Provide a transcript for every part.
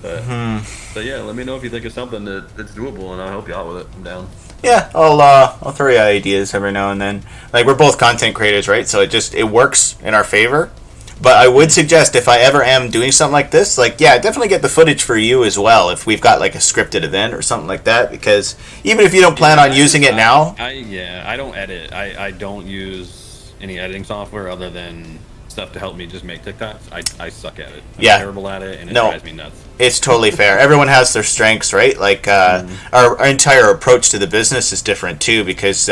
But yeah, let me know if you think of something that's doable, and I'll help you out with it. I'm down. Yeah, I'll throw you ideas every now and then. Like, we're both content creators, right? So it works in our favor. But I would suggest, if I ever am doing something like this, like, yeah, definitely get the footage for you as well, if we've got like a scripted event or something like that, because even if you don't plan on using it now. I don't edit. I don't use any editing software other than stuff to help me just make TikToks. I suck at it. I'm Yeah. terrible at it, and it No, drives me nuts. it's totally fair. Everyone has their strengths, right? Like, our entire approach to the business is different too, because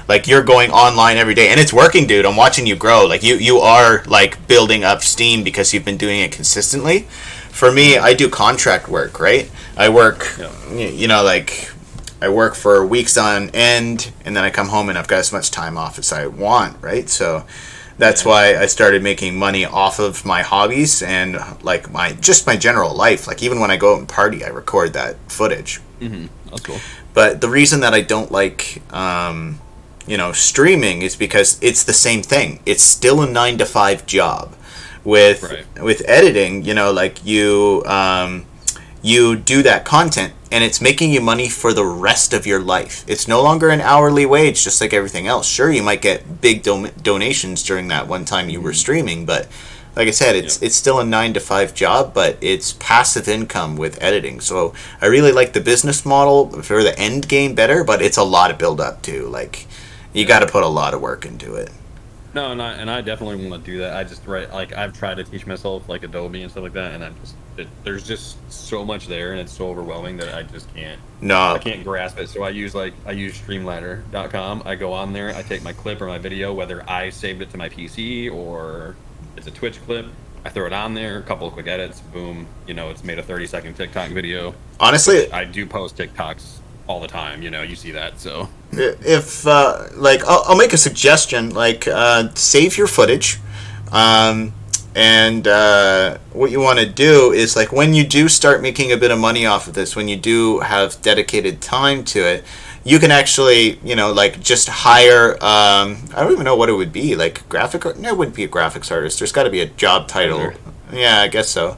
like, you're going online every day and it's working, dude. I'm watching you grow. Like, you are like building up steam because you've been doing it consistently. For me, I do contract work, right? I work, like, I work for weeks on end, and then I come home and I've got as much time off as I want, right? So that's why I started making money off of my hobbies and like my general life. Like, even when I go out and party, I record that footage. That's cool. But the reason that I don't like streaming is because it's the same thing. It's still a 9 to 5 job. With editing, like, you do that content and it's making you money for the rest of your life. It's no longer an hourly wage, just like everything else. Sure, you might get big donations during that one time you were streaming, but like I said, it's still a 9 to 5 job, but it's passive income with editing. So I really like the business model for the end game better, but it's a lot of build up too. Like, you got to put a lot of work into it. No, and I definitely want to do that. I just like, I've tried to teach myself like Adobe and stuff like that, and there's just so much there, and it's so overwhelming that I just can't. No, I can't grasp it. So I use Streamladder.com. I go on there, I take my clip or my video, whether I saved it to my PC or it's a Twitch clip. I throw it on there, a couple of quick edits, boom. It's made a 30-second TikTok video. Honestly, I do post TikToks all the time. You see that. So if like, I'll make a suggestion. Like, save your footage, and what you want to do is, like, when you do start making a bit of money off of this, when you do have dedicated time to it, you can actually, like, just hire, I don't even know what it would be, like, no, it wouldn't be a graphics artist. There's got to be a job title. Editor. Yeah, I guess so.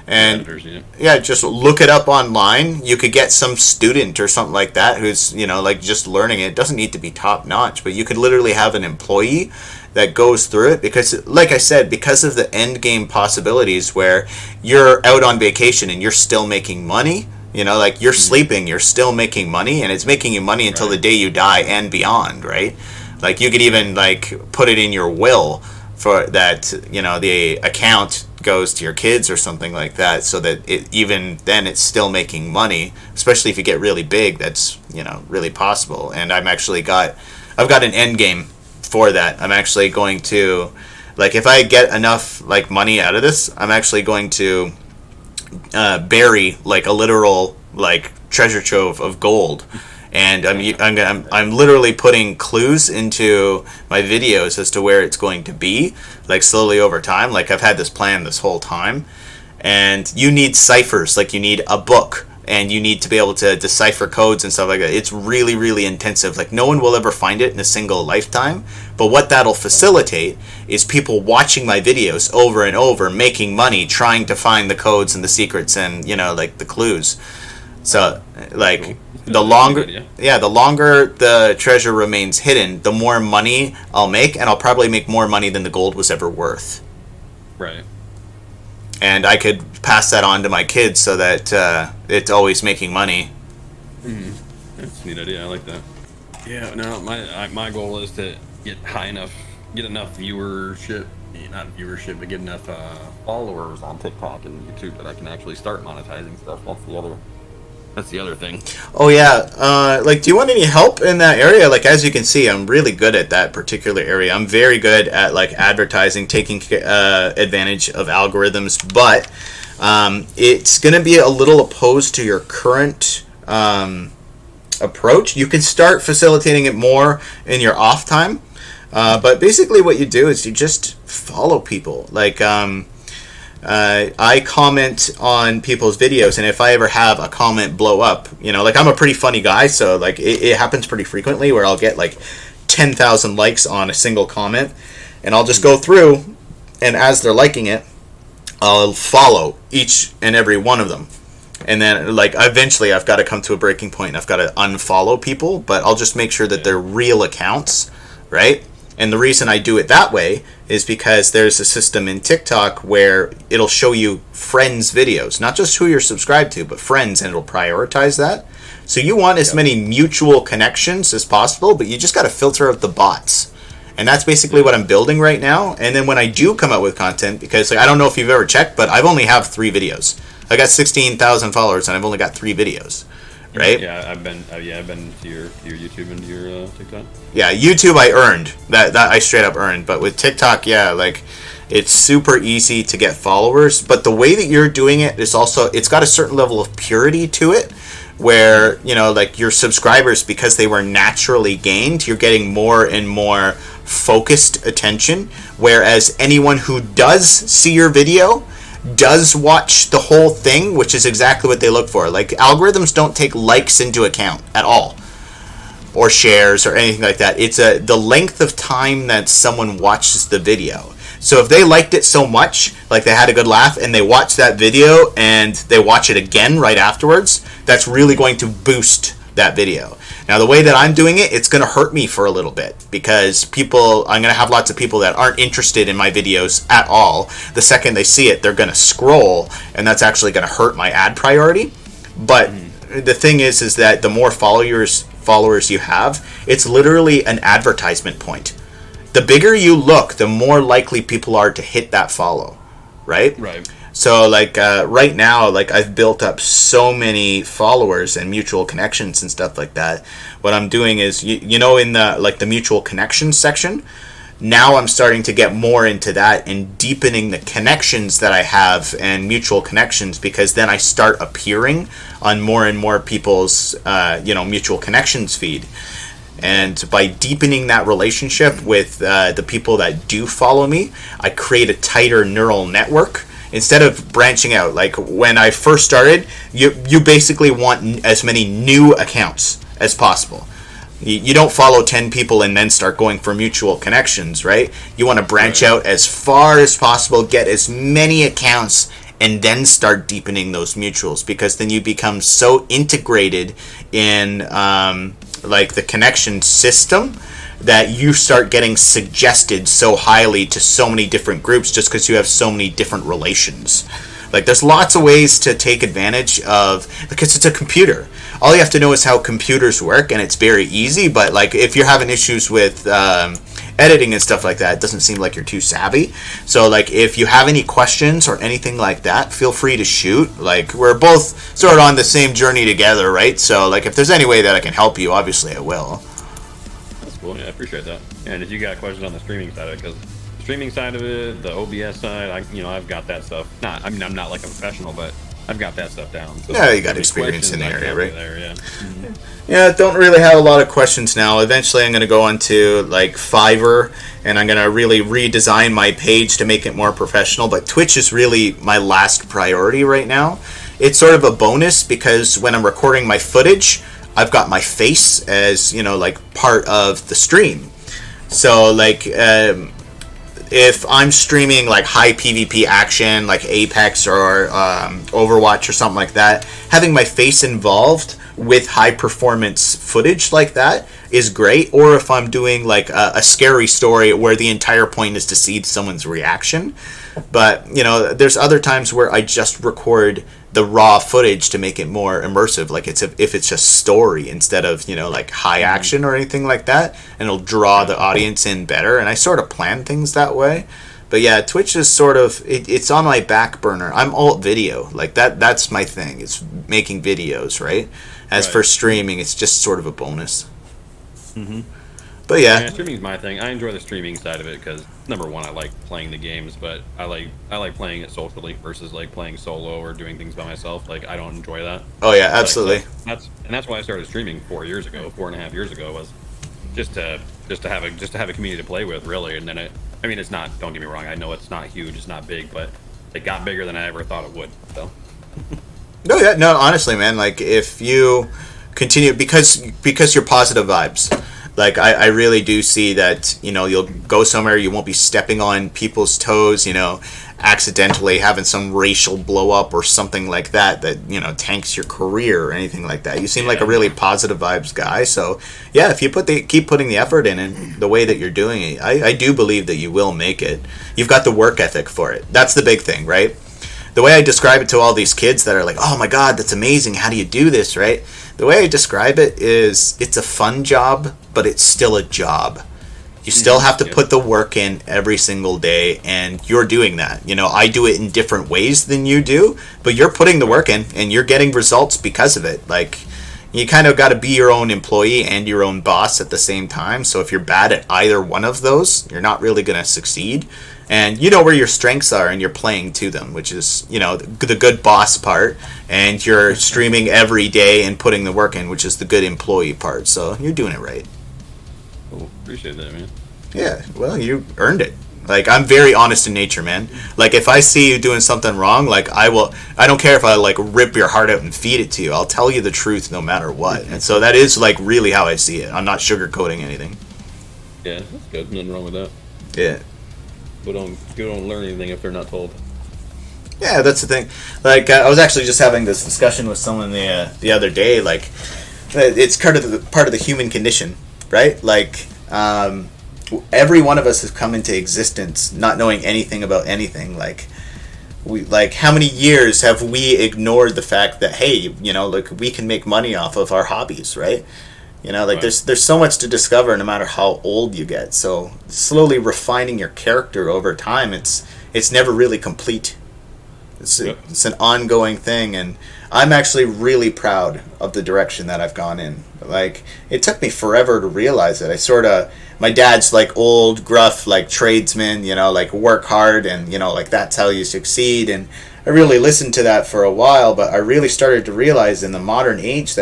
And Editors, yeah, just look it up online. You could get some student or something like that who's, like, just learning it. It doesn't need to be top notch, but you could literally have an employee that goes through it, because, like I said, because of the end game possibilities where you're out on vacation and you're still making money. Like, you're sleeping, you're still making money, and it's making you money until the day you die and beyond, right? Like, you could even, like, put it in your will for that, the account goes to your kids or something like that, so that even then it's still making money, especially if you get really big. That's, really possible. And I've got an end game for that. I'm actually going to, like, if I get enough, like, money out of this, I'm actually going to bury, like, a literal, like, treasure trove of gold. And I'm literally putting clues into my videos as to where it's going to be, like, slowly over time. Like, I've had this plan this whole time, and you need ciphers. Like, you need a book, and you need to be able to decipher codes and stuff like that. It's really, really intensive. Like, no one will ever find it in a single lifetime. But what that'll facilitate is people watching my videos over and over, making money, trying to find the codes and the secrets and, like, the clues. So, like, the longer the treasure remains hidden, the more money I'll make, and I'll probably make more money than the gold was ever worth. Right. And I could pass that on to my kids so that it's always making money. That's a neat idea. I like that. Yeah. No, my goal is to get enough viewership. Not viewership, but get enough followers on TikTok and YouTube that I can actually start monetizing stuff. That's the other thing. Oh yeah, like, do you want any help in that area? Like, as you can see, I'm really good at that particular area. I'm very good at, like, advertising, taking advantage of algorithms, but it's going to be a little opposed to your current approach. You can start facilitating it more in your off time, but basically what you do is you just follow people. Like, I comment on people's videos, and if I ever have a comment blow up, like, I'm a pretty funny guy, so, like, it happens pretty frequently where I'll get, like, 10,000 likes on a single comment, and I'll just go through, and as they're liking it, I'll follow each and every one of them. And then, like, eventually I've got to come to a breaking point and I've got to unfollow people, but I'll just make sure that they're real accounts, right? And the reason I do it that way is because there's a system in TikTok where it'll show you friends' videos, not just who you're subscribed to, but friends, and it'll prioritize that. So you want as many mutual connections as possible, but you just got to filter out the bots. And that's basically what I'm building right now. And then when I do come out with content, because like, I don't know if you've ever checked, but I've only have 3 videos. I got 16,000 followers and I've only got 3 videos, right? Yeah, I've been to your YouTube and to your TikTok. Yeah, YouTube I earned. That I straight up earned. But with TikTok, yeah, like it's super easy to get followers. But the way that you're doing it is also, it's got a certain level of purity to it, where, you know, like your subscribers, because they were naturally gained, you're getting more and more focused attention. Whereas anyone who does see your video does watch the whole thing, which is exactly what they look for. Like, algorithms don't take likes into account at all, or shares or anything like that. It's the length of time that someone watches the video. So if they liked it so much, like they had a good laugh, and they watch that video and they watch it again right afterwards, that's really going to boost that video. Now, the way that I'm doing it, it's going to hurt me for a little bit, because I'm going to have lots of people that aren't interested in my videos at all. The second they see it, they're going to scroll, and that's actually going to hurt my ad priority. But the thing is that the more followers you have, it's literally an advertisement point. The bigger you look, the more likely people are to hit that follow, right? Right. So, like, right now, like, I've built up so many followers and mutual connections and stuff like that. What I'm doing is, you know, in the mutual connections section, now I'm starting to get more into that and deepening the connections that I have and mutual connections, because then I start appearing on more and more people's, mutual connections feed. And by deepening that relationship with the people that do follow me, I create a tighter neural network instead of branching out. Like, when I first started, you basically want as many new accounts as possible. You don't follow 10 people and then start going for mutual connections, right? You want to branch out as far as possible, get as many accounts, and then start deepening those mutuals, because then you become so integrated in like the connection system that you start getting suggested so highly to so many different groups, just because you have so many different relations. Like, there's lots of ways to take advantage of, because it's a computer. All you have to know is how computers work, and it's very easy. But like, if you're having issues with editing and stuff like that, it doesn't seem like you're too savvy. So like, if you have any questions or anything like that, feel free to shoot. Like, we're both sort of on the same journey together, right? So like, if there's any way that I can help you, obviously I will. That's cool. Yeah, I appreciate that. Yeah, and if you got questions on the streaming side of it, because the streaming side of it, the OBS side, I've got that stuff. I'm not like a professional, but I've got that stuff down. So yeah, you got experience in the area, right? There, yeah. Mm-hmm. Yeah, don't really have a lot of questions now. Eventually, I'm going to go onto like Fiverr, and I'm going to really redesign my page to make it more professional. But Twitch is really my last priority right now. It's sort of a bonus, because when I'm recording my footage, I've got my face as, like part of the stream. So like, if I'm streaming like high PvP action, like Apex or Overwatch or something like that, having my face involved with high performance footage like that is great. Or if I'm doing like a scary story where the entire point is to see someone's reaction. But there's other times where I just record the raw footage to make it more immersive, like if it's just story instead of like high action or anything like that, and it'll draw the audience in better. And I sort of plan things that way. But yeah, Twitch is sort of it's on my back burner. I'm alt video, like that's my thing. It's making videos, right? As for streaming, it's just sort of a bonus. Mm-hmm. But yeah, streaming's my thing. I enjoy the streaming side of it because, number one, I like playing the games, but I like playing it socially versus like playing solo or doing things by myself. Like, I don't enjoy that. Oh yeah, absolutely. That's why I started streaming 4.5 years ago, was just to have a community to play with, really. And then it's not. Don't get me wrong. I know it's not huge. It's not big, but it got bigger than I ever thought it would. So. No, honestly, man. Like, if you continue, because you're positive vibes. Like I really do see that, you'll go somewhere, you won't be stepping on people's toes, accidentally having some racial blow up or something like that tanks your career or anything like that. You seem like a really positive vibes guy. So yeah, if you keep putting the effort in the way that you're doing it, I do believe that you will make it. You've got the work ethic for it. That's the big thing, right? The way I describe it to all these kids that are like, oh my God, that's amazing. How do you do this, right? The way I describe it is it's a fun job, but it's still a job. You still have to put the work in every single day, and you're doing that. I do it in different ways than you do, but you're putting the work in, and you're getting results because of it. Like, you kind of got to be your own employee and your own boss at the same time. So if you're bad at either one of those, you're not really going to succeed. And you know where your strengths are, and you're playing to them, which is, the good boss part. And you're streaming every day and putting the work in, which is the good employee part. So you're doing it right. Cool. Appreciate that, man. Yeah, well, you earned it. Like, I'm very honest in nature, man. Like, if I see you doing something wrong, like, I don't care if I, like, rip your heart out and feed it to you. I'll tell you the truth no matter what. And so that is, like, really how I see it. I'm not sugarcoating anything. Yeah, that's good. Nothing wrong with that. Yeah. People don't learn anything if they're not told. Yeah, that's the thing. Like, I was actually just having this discussion with someone the other day. Like, it's part of the human condition, right? Like, every one of us has come into existence not knowing anything about anything. Like how many years have we ignored the fact that, hey, like, we can make money off of our hobbies, right? Right. There's so much to discover no matter how old you get. So slowly refining your character over time, it's never really complete. It's an ongoing thing, and I'm actually really proud of the direction that I've gone in. Like, it took me forever to realize it. My dad's like old, gruff, like tradesman, like work hard and, like that's how you succeed. And I really listened to that for a while, but I really started to realize in the modern age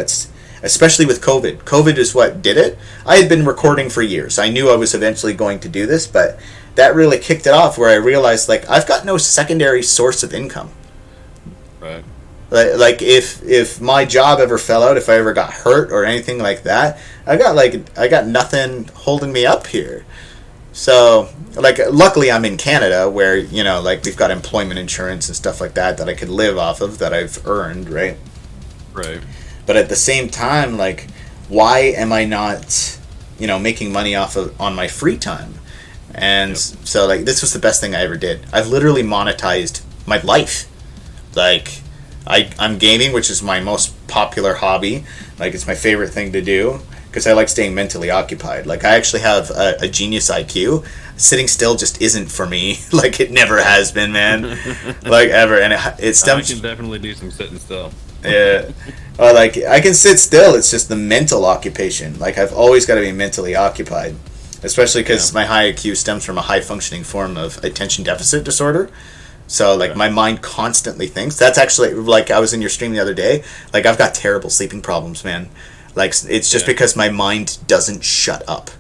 especially with COVID. COVID is what did it. I had been recording for years. I knew I was eventually going to do this, but that really kicked it off where I realized, like, I've got no secondary source of income. Right. Like if my job ever fell out, if I ever got hurt or anything like that, I got nothing holding me up here. So, like, luckily I'm in Canada where, like, we've got employment insurance and stuff like that I could live off of, that I've earned, right? Right. But at the same time, like, why am I not, making money on my free time? And so, like, this was the best thing I ever did. I've literally monetized my life. Like, I'm gaming, which is my most popular hobby. Like, it's my favorite thing to do because I like staying mentally occupied. Like, I actually have a genius IQ. Sitting still just isn't for me. Like, it never has been, man. Like, ever. And it stems... I can definitely do some sitting still. Yeah. Like, I can sit still. It's just the mental occupation. Like, I've always got to be mentally occupied. Especially because my high IQ stems from a high-functioning form of attention deficit disorder. So, like, my mind constantly thinks. That's actually, like, I was in your stream the other day. Like, I've got terrible sleeping problems, man. Like, it's just because my mind doesn't shut up.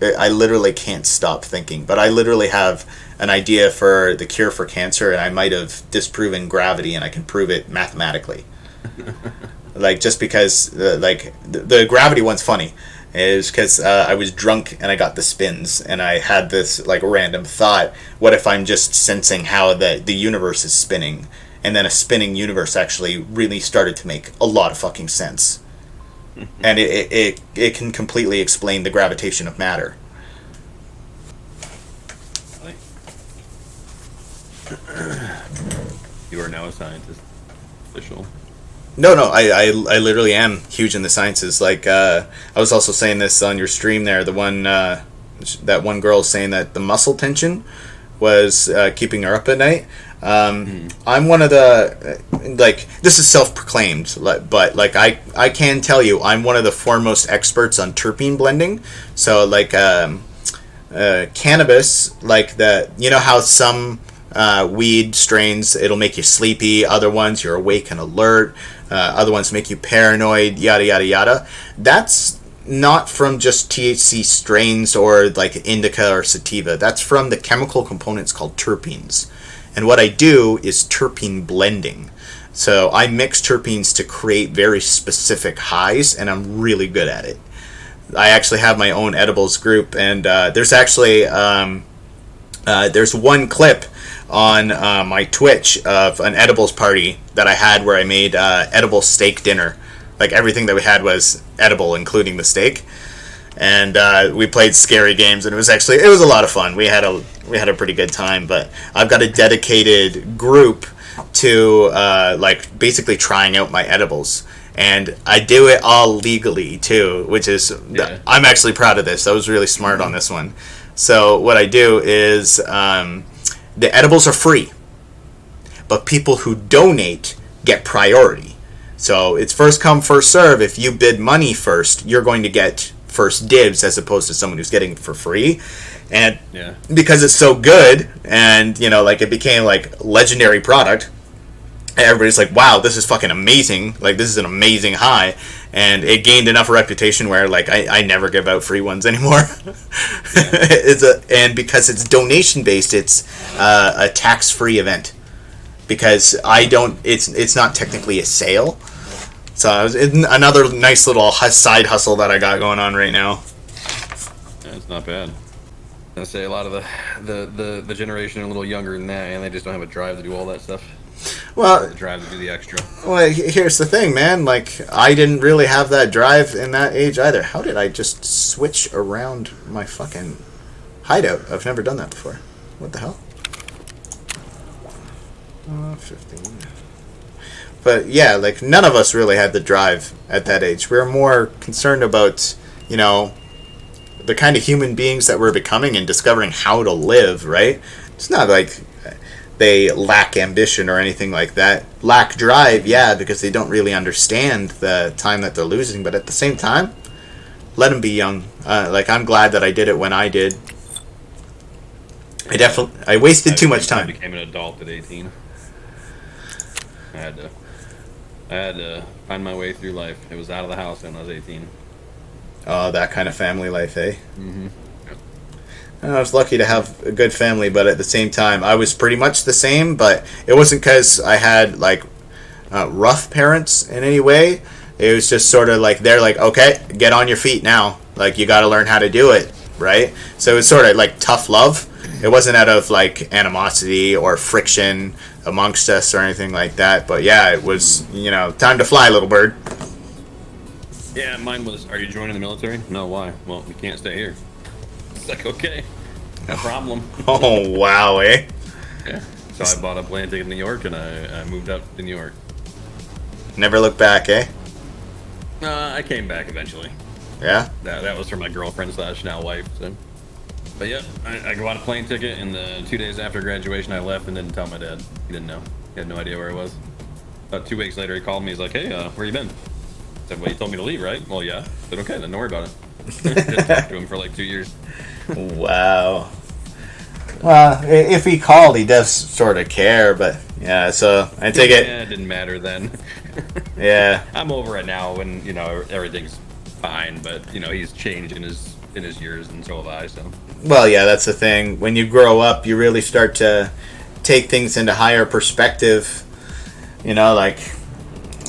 I literally can't stop thinking. But I literally have an idea for the cure for cancer, and I might have disproven gravity, and I can prove it mathematically. Like, just because, the gravity one's funny. Is because I was drunk and I got the spins, and I had this, like, random thought, what if I'm just sensing how the universe is spinning? And then a spinning universe actually really started to make a lot of fucking sense. And it can completely explain the gravitation of matter. You are now a scientist. Official. No, I literally am huge in the sciences. Like, I was also saying this on your stream there. The one, that one girl saying that the muscle tension was keeping her up at night. I'm one of the, like, this is self-proclaimed, but, like, I can tell you I'm one of the foremost experts on terpene blending. So, like, cannabis, like, how some weed strains, it'll make you sleepy, other ones you're awake and alert, other ones make you paranoid, yada yada yada. That's not from just THC strains or like indica or sativa. That's from the chemical components called terpenes. And what I do is terpene blending. So I mix terpenes to create very specific highs, and I'm really good at it. I actually have my own edibles group, and there's actually there's one clip on my Twitch of an edibles party that I had where I made edible steak dinner. Like everything that we had was edible, including the steak, and we played scary games, and it was a lot of fun. We had a pretty good time. But I've got a dedicated group to like basically trying out my edibles. And I do it all legally too, which is I'm actually proud of this. I was really smart on this one. So what I do is the edibles are free, but people who donate get priority. So it's first come, first serve. If you bid money first, you're going to get first dibs as opposed to someone who's getting it for free. And because it's so good, and like it became like legendary product. Everybody's like, wow, this is fucking amazing. Like, this is an amazing high. And it gained enough reputation where, like, I never give out free ones anymore. And because it's donation-based, it's a tax-free event. Because it's not technically a sale. So it's another nice little side hustle that I got going on right now. Yeah, it's not bad. I say a lot of the generation are a little younger than that, and they just don't have a drive to do all that stuff. Well, the drive to do the extra. Well, here's the thing, man. Like, I didn't really have that drive in that age either. How did I just switch around my fucking hideout? I've never done that before. What the hell? 15. But yeah, like none of us really had the drive at that age. We were more concerned about, the kind of human beings that we're becoming and discovering how to live, right? It's not like they lack ambition or anything like that. Lack drive, yeah, because they don't really understand the time that they're losing. But at the same time, let them be young. Like, I'm glad that I did it when I did. I wasted too much time. I became an adult at 18. I had to find my way through life. It was out of the house when I was 18. Oh, that kind of family life, eh? Mm-hmm. I was lucky to have a good family, but at the same time, I was pretty much the same, but it wasn't because I had, like, rough parents in any way. It was just sort of like, they're like, okay, get on your feet now. Like, you got to learn how to do it, right? So it was sort of like tough love. It wasn't out of, like, animosity or friction amongst us or anything like that. But, yeah, it was, time to fly, little bird. Yeah, mine was, are you joining the military? No, why? Well, we can't stay here. It's like, okay, no problem. Oh, wow, eh? Yeah. So I bought a plane ticket in New York, and I moved up to New York. Never look back, eh? I came back eventually. Yeah? That was for my girlfriend / now wife. So. But yeah, I bought a plane ticket, and the 2 days after graduation, I left and didn't tell my dad. He didn't know. He had no idea where I was. About 2 weeks later, he called me. He's like, hey, where you been? I said, well, you told me to leave, right? Well, yeah. I said, okay, then don't worry about it. Didn't talk to him for like 2 years. Wow. Well, if he called, he does sort of care, but yeah, so I take it. Yeah, it didn't matter then. Yeah. I'm over it now when, everything's fine, but, he's changed in his years, and so have I, so. Well, yeah, that's the thing. When you grow up, you really start to take things into higher perspective. Like,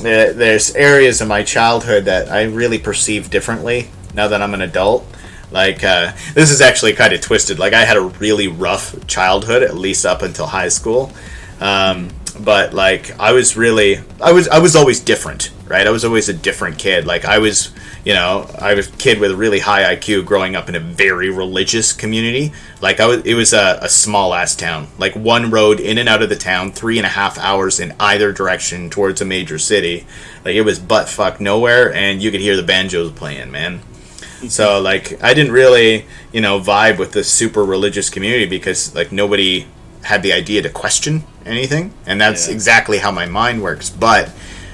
there's areas of my childhood that I really perceive differently now that I'm an adult. Like, this is actually kind of twisted. Like, I had a really rough childhood, at least up until high school. But, like, I was always different, right? I was always a different kid. Like, I was a kid with a really high IQ growing up in a very religious community. Like, it was a small-ass town. Like, one road in and out of the town, 3.5 hours in either direction towards a major city. Like, it was butt-fuck nowhere, and you could hear the banjos playing, man. So, like, I didn't really, vibe with this super religious community because, like, nobody had the idea to question anything. And that's exactly how my mind works. But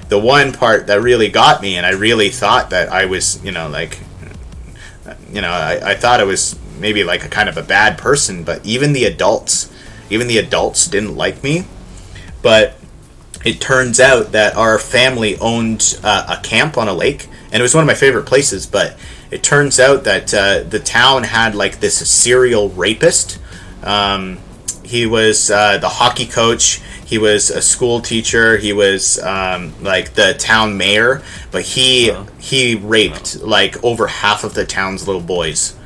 the one part that really got me, and I really thought that I was, I thought I was maybe like a kind of a bad person, but even the adults didn't like me. But it turns out that our family owned a camp on a lake, and it was one of my favorite places, but it turns out that the town had like this serial rapist. He was the hockey coach. He was a school teacher. He was like the town mayor, but he raped like over half of the town's little boys.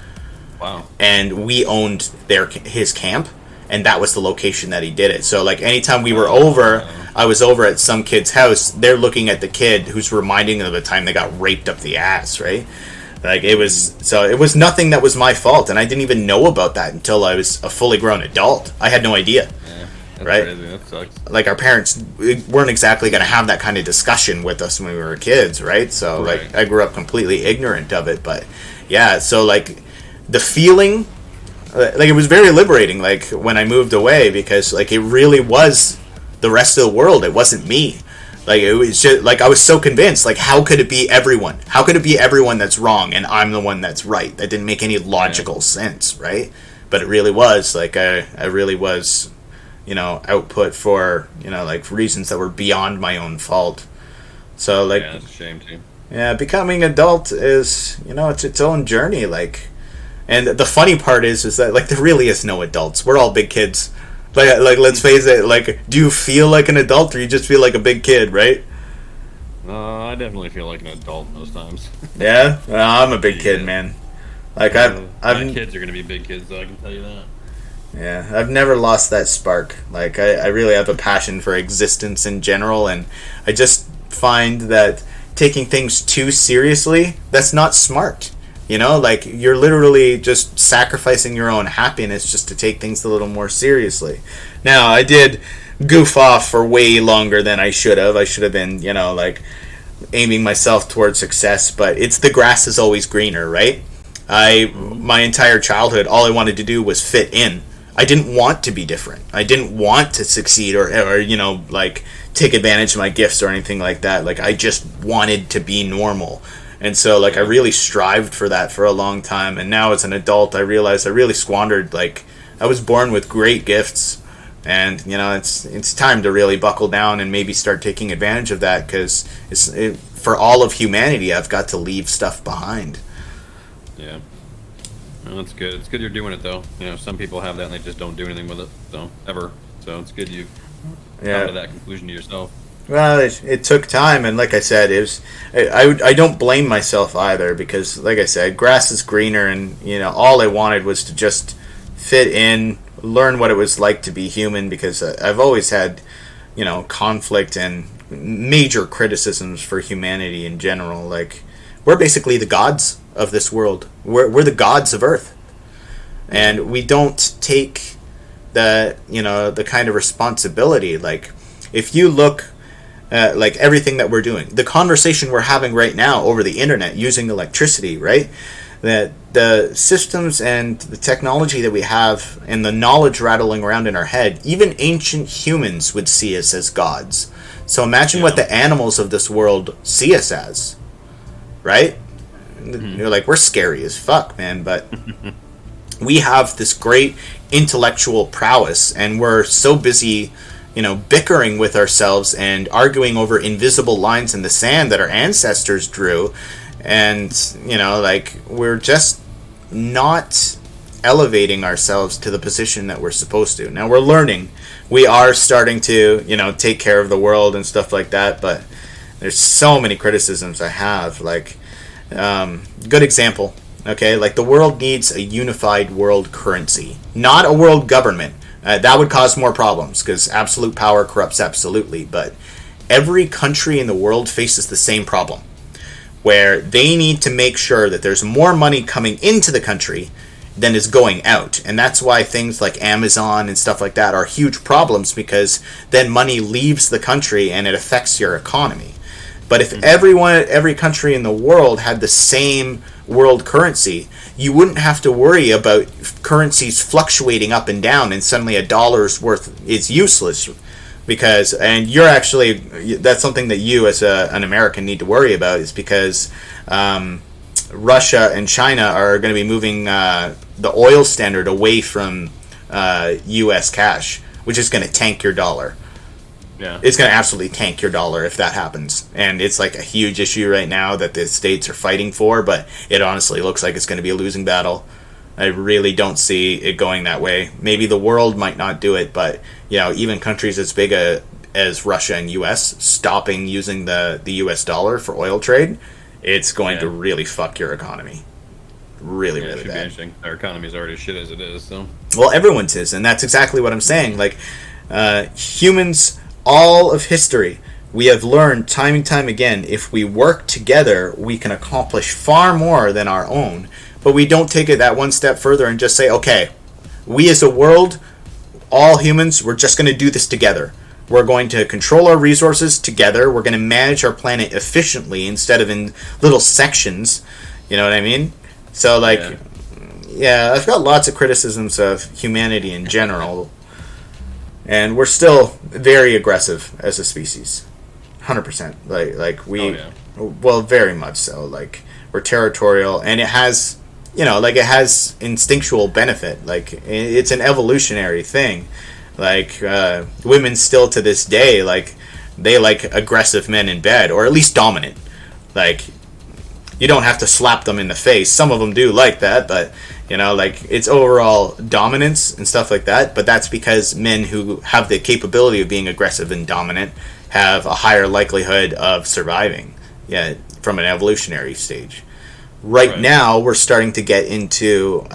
Wow. And we owned his camp, and that was the location that he did it. So like anytime we were over, I was over at some kid's house, they're looking at the kid who's reminding them of the time they got raped up the ass, right? Like it was nothing that was my fault, and I didn't even know about that until I was a fully grown adult. I had no idea. Yeah, that's right? crazy. That sucks. Like our parents weren't exactly going to have that kind of discussion with us when we were kids, right? So Right. like I grew up completely ignorant of it, but yeah, so like the feeling, like it was very liberating like when I moved away, because like it really was the rest of the world. It wasn't me. Like it was just like I was so convinced, like how could it be everyone? How could it be everyone that's wrong and I'm the one that's right? That didn't make any logical sense, right? But it really was. Like I really was, output for, like reasons that were beyond my own fault. So like Yeah, that's a shame too. yeah, becoming adult is, it's its own journey, like. And the funny part is that like there really is no adults. We're all big kids. Like let's face it. Like, do you feel like an adult, or you just feel like a big kid, right? I definitely feel like an adult most times. Yeah, well, I'm a big kid, man. Like My I've kids are gonna be big kids, though. I can tell you that. yeah, I've never lost that spark. Like I really have a passion for existence in general, and I just find that taking things too seriously, that's not smart. Like you're literally just sacrificing your own happiness just to take things a little more seriously. Now, I did goof off for way longer than I should have. I should have been, like aiming myself towards success, but it's the grass is always greener, right? My entire childhood, all I wanted to do was fit in. I didn't want to be different. I didn't want to succeed or like take advantage of my gifts or anything like that. Like I just wanted to be normal. And so, like, I really strived for that for a long time. And now as an adult, I realized I really squandered, like, I was born with great gifts. And, it's time to really buckle down and maybe start taking advantage of that, because for all of humanity, I've got to leave stuff behind. Yeah. Well, that's good. It's good you're doing it, though. Some people have that and they just don't do anything with it, so, ever. So it's good you've come to that conclusion to yourself. Well, it took time, and like I said, it was. I don't blame myself either, because, like I said, grass is greener, and all I wanted was to just fit in, learn what it was like to be human, because I've always had, conflict and major criticisms for humanity in general. Like, we're basically the gods of this world. We're the gods of Earth, and we don't take the kind of responsibility. Like, if you look. Like everything that we're doing, the conversation we're having right now over the internet using electricity, right? That the systems and the technology that we have and the knowledge rattling around in our head, even ancient humans would see us as gods. So imagine what the animals of this world see us as, right? You're like, we're scary as fuck, man, but we have this great intellectual prowess, and we're so busy bickering with ourselves and arguing over invisible lines in the sand that our ancestors drew. And, like, we're just not elevating ourselves to the position that we're supposed to. Now, we're learning. We are starting to, take care of the world and stuff like that, but there's so many criticisms I have. Like, good example, okay? Like, the world needs a unified world currency, not a world government. That would cause more problems, because absolute power corrupts absolutely. But every country in the world faces the same problem, where they need to make sure that there's more money coming into the country than is going out. And that's why things like Amazon and stuff like that are huge problems, because then money leaves the country and it affects your economy. But if every country in the world had the same world currency, you wouldn't have to worry about currencies fluctuating up and down and suddenly a dollar's worth is useless. Because, and you're actually, that's something that you as an American need to worry about, is because Russia and China are going to be moving the oil standard away from U.S. cash, which is going to tank your dollar. Yeah. It's going to absolutely tank your dollar if that happens. And it's like a huge issue right now that the states are fighting for, but it honestly looks like it's going to be a losing battle. I really don't see it going that way. Maybe the world might not do it, but even countries as big as Russia and U.S. stopping using the U.S. dollar for oil trade, it's going to really fuck your economy. Really, really it should bad. Be interesting. Our economy's already shit as it is, so. Well, everyone's is, and that's exactly what I'm saying. Like, humans, all of history, we have learned time and time again, if we work together, we can accomplish far more than our own. But we don't take it that one step further and just say, okay, we as a world, all humans, we're just going to do this together. We're going to control our resources together. We're going to manage our planet efficiently instead of in little sections. You know what I mean? So, like, yeah, I've got lots of criticisms of humanity in general. And we're still very aggressive as a species. 100%. Like we, well, very much so. Like, we're territorial, and it has, it has instinctual benefit. Like, it's an evolutionary thing. Like, women still to this day, like, they like aggressive men in bed, or at least dominant. Like, you don't have to slap them in the face. Some of them do like that, but, like, it's overall dominance and stuff like that. But that's because men who have the capability of being aggressive and dominant have a higher likelihood of surviving, from an evolutionary stage. Right now, we're starting to get into,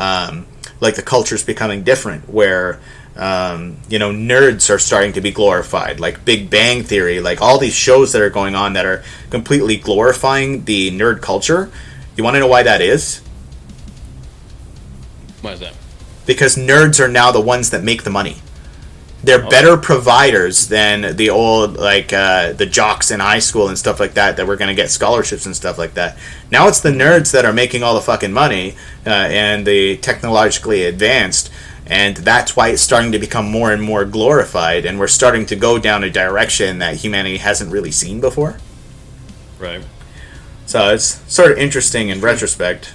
like, the culture's becoming different, where nerds are starting to be glorified, like Big Bang Theory, like all these shows that are going on that are completely glorifying the nerd culture. You want to know why that is? Why is that? Because nerds are now the ones that make the money. They're better providers than the old, like, the jocks in high school and stuff like that were going to get scholarships and stuff like that. Now it's the nerds that are making all the fucking money, and the technologically advanced. And that's why it's starting to become more and more glorified, and we're starting to go down a direction that humanity hasn't really seen before. Right. So it's sort of interesting in retrospect.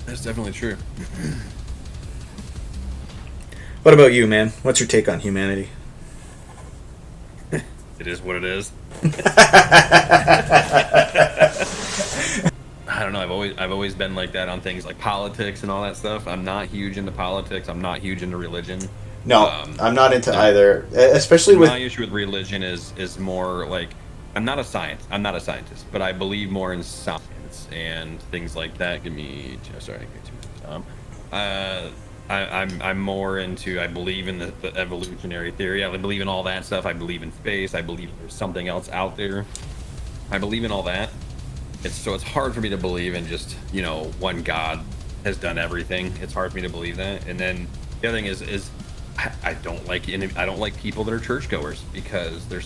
That's definitely true. What about you, man? What's your take on humanity? It is what it is. I don't know. I've always been like that on things like politics and all that stuff. I'm not huge into politics. I'm not huge into religion. No, I'm not into either. Especially with my issue with religion is more like I'm not a scientist, but I believe more in science and things like that. Give me sorry, get too much time. I'm more into, I believe in the evolutionary theory. I believe in all that stuff. I believe in space. I believe there's something else out there. I believe in all that. It's hard for me to believe in just, one God has done everything. It's hard for me to believe that. And then the other thing is I don't like people that are churchgoers, because they're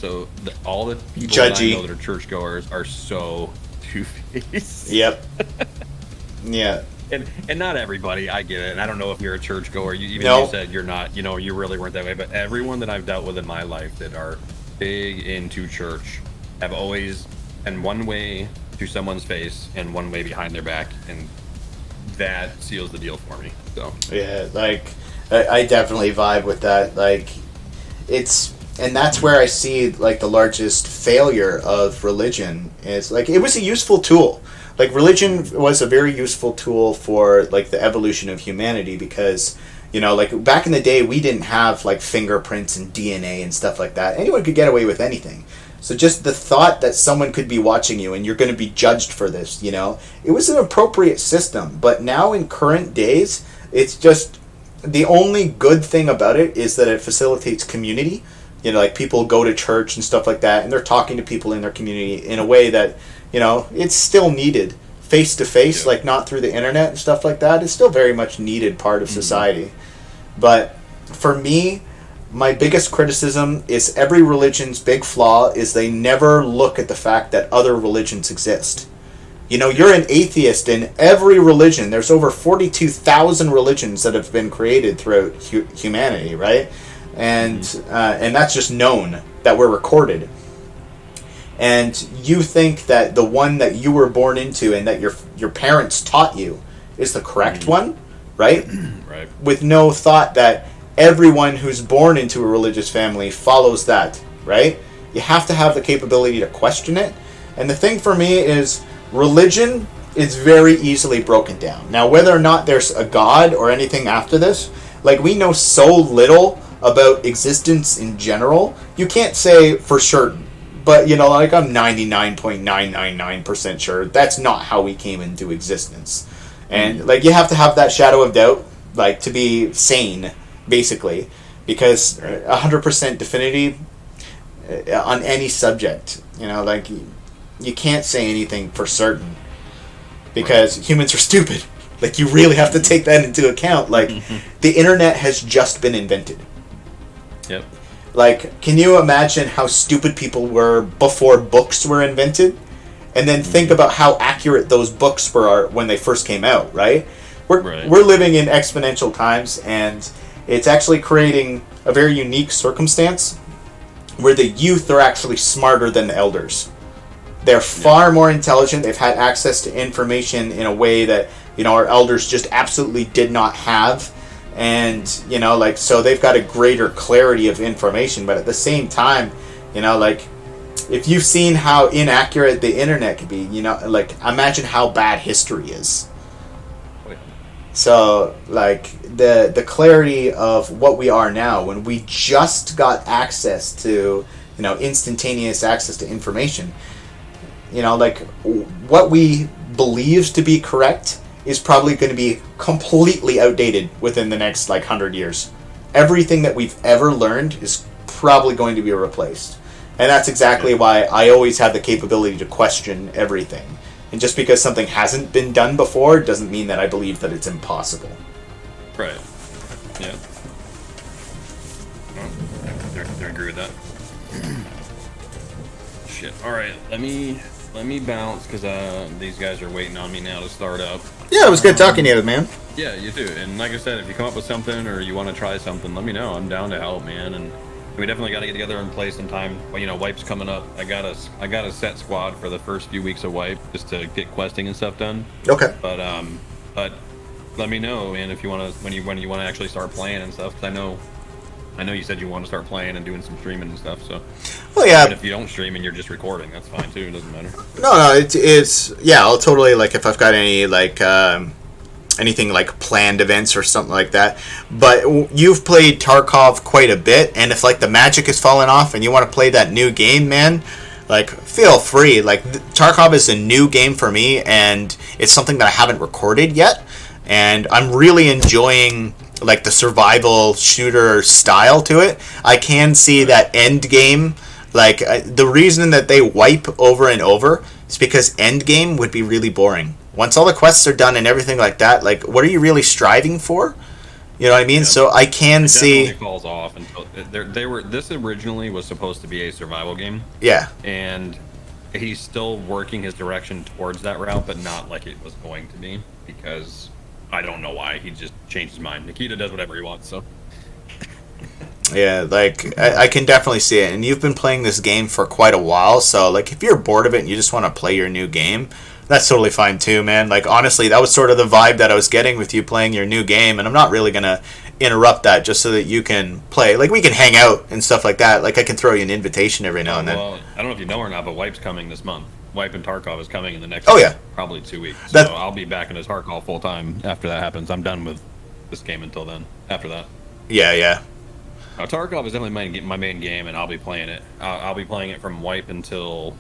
all the people judgy. That I know that are churchgoers are so two-faced. Yep. Yeah. And not everybody, I get it. And I don't know if you're a churchgoer. You said you're not, you really weren't that way. But everyone that I've dealt with in my life that are big into church have always been one way to someone's face and one way behind their back, and that seals the deal for me. So yeah, like I definitely vibe with that. Like, and that's where I see, like, the largest failure of religion is, like, it was a useful tool. Like, religion was a very useful tool for, like, the evolution of humanity, because, like, back in the day, we didn't have, like, fingerprints and DNA and stuff like that. Anyone could get away with anything. So just the thought that someone could be watching you and you're going to be judged for this, it was an appropriate system. But now in current days, it's just, the only good thing about it is that it facilitates community. Like, people go to church and stuff like that, and they're talking to people in their community in a way that, it's still needed. Face to face, like, not through the internet and stuff like that. It's still very much needed part of society. But for me, my biggest criticism is every religion's big flaw is they never look at the fact that other religions exist. You're an atheist in every religion. There's over 42,000 religions that have been created throughout humanity, right? And that's just known, that were recorded. And you think that the one that you were born into and that your parents taught you is the correct one, right? Right. With no thought that everyone who's born into a religious family follows that, right? You have to have the capability to question it. And the thing for me is, religion it's very easily broken down. Now, whether or not there's a god or anything after this, like, we know so little about existence in general, you can't say for certain. But, you know, like, I'm 99.999% sure that's not how we came into existence. And, like, you have to have that shadow of doubt, like, to be sane, basically. Because 100% definitive on any subject, you know, like, you can't say anything for certain. Because humans are stupid. Like, you really have to take that into account. Like, the internet has just been invented. Yep. Like, can you imagine how stupid people were before books were invented? And then think about how accurate those books were when they first came out, right? We're living in exponential times, and it's actually creating a very unique circumstance where the youth are actually smarter than the elders. They're far more intelligent. They've had access to information in a way that, you know, our elders just absolutely did not have. And, you know, like, so they've got a greater clarity of information. But at the same time, you know, like, if you've seen how inaccurate the internet can be, you know, like, imagine how bad history is. So, like, the clarity of what we are now, when we just got access to, you know, instantaneous access to information, you know, like, what we believe to be correct is probably going to be completely outdated within the next, like, 100 years. Everything that we've ever learned is probably going to be replaced. And that's exactly why I always have the capability to question everything. And just because something hasn't been done before doesn't mean that I believe that it's impossible. Right. Yeah. Well, I agree with that. Shit. All right. Let me bounce because these guys are waiting on me now to start up. Yeah, it was good talking to you, man. Yeah, you too. And like I said, if you come up with something or you want to try something, let me know. I'm down to help, man. And we definitely got to get together and play sometime. Well, you know, Wipe's coming up. I got a set squad for the first few weeks of Wipe just to get questing and stuff done. Okay. But let me know, man, if you want to when you want to actually start playing and stuff. 'Cause I know you said you want to start playing and doing some streaming and stuff. So. Well, yeah. Even if you don't stream and you're just recording, that's fine too. It doesn't matter. No, it's yeah. I'll totally, like, if I've got any, like, anything like planned events or something like that. But you've played Tarkov quite a bit, and if, like, the magic is falling off and you want to play that new game, man, like, feel free. Like, Tarkov is a new game for me, and it's something that I haven't recorded yet, and I'm really enjoying, like, the survival shooter style to it. I can see that end game. Like, the reason that they wipe over and over is because end game would be really boring. Once all the quests are done and everything like that, like, what are you really striving for? You know what I mean? Yeah. So I can see. It falls off until they were. This originally was supposed to be a survival game. Yeah. And he's still working his direction towards that route, but not like it was going to be, because I don't know why. He just changed his mind. Nikita does whatever he wants, so. Yeah, like, I can definitely see it. And you've been playing this game for quite a while, so, like, if you're bored of it and you just want to play your new game, that's totally fine too, man. Like, honestly, that was sort of the vibe that I was getting with you playing your new game, and I'm not really going to interrupt that just so that you can play. Like, we can hang out and stuff like that. Like, I can throw you an invitation every now and then. Well, I don't know if you know or not, but Wipe's coming this month. Wipe and Tarkov is coming in the next probably 2 weeks. So I'll be back into Tarkov full time after that happens. I'm done with this game until then. After that. Yeah. Tarkov is definitely my main game, and I'll be playing it. I'll be playing it from Wipe until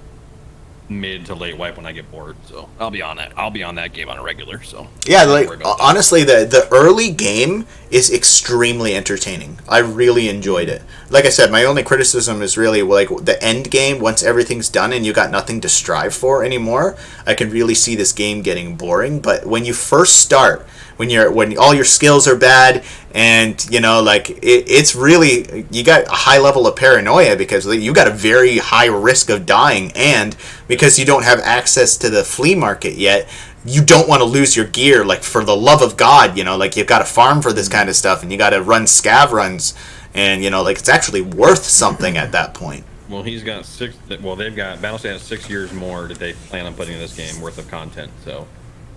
mid to late Wipe when I get bored. So I'll be on that. I'll be on that game on a regular. So yeah, like, honestly, the early game is extremely entertaining. I really enjoyed it. Like I said, my only criticism is really, like, the end game. Once everything's done and you got nothing to strive for anymore, I can really see this game getting boring. But when you first start, when all your skills are bad, and, you know, like, it's really, you got a high level of paranoia because you got a very high risk of dying, and because you don't have access to the flea market yet, you don't want to lose your gear. Like, for the love of God, you know, like, you've got to farm for this kind of stuff, and you got to run scav runs, and, you know, like, it's actually worth something at that point. Well, he's got they've got Battlestate has 6 years more that they plan on putting in this game worth of content, so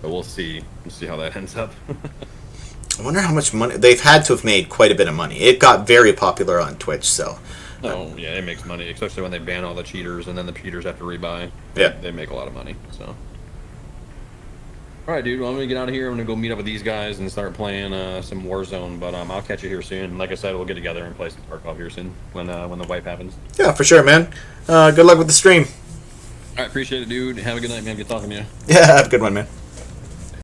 we'll see how that ends up. I wonder how much money they've had to have made. Quite a bit of money. It got very popular on Twitch, so. Oh yeah, it makes money, especially when they ban all the cheaters and then the cheaters have to rebuy. Yeah, they make a lot of money. So. All right, dude. Well, I'm gonna get out of here. I'm gonna go meet up with these guys and start playing some Warzone. But I'll catch you here soon. Like I said, we'll get together and play some Tarkov here soon when the wipe happens. Yeah, for sure, man. Good luck with the stream. All right, appreciate it, dude. Have a good night, man. Good talking to you. Yeah, have a good one, man.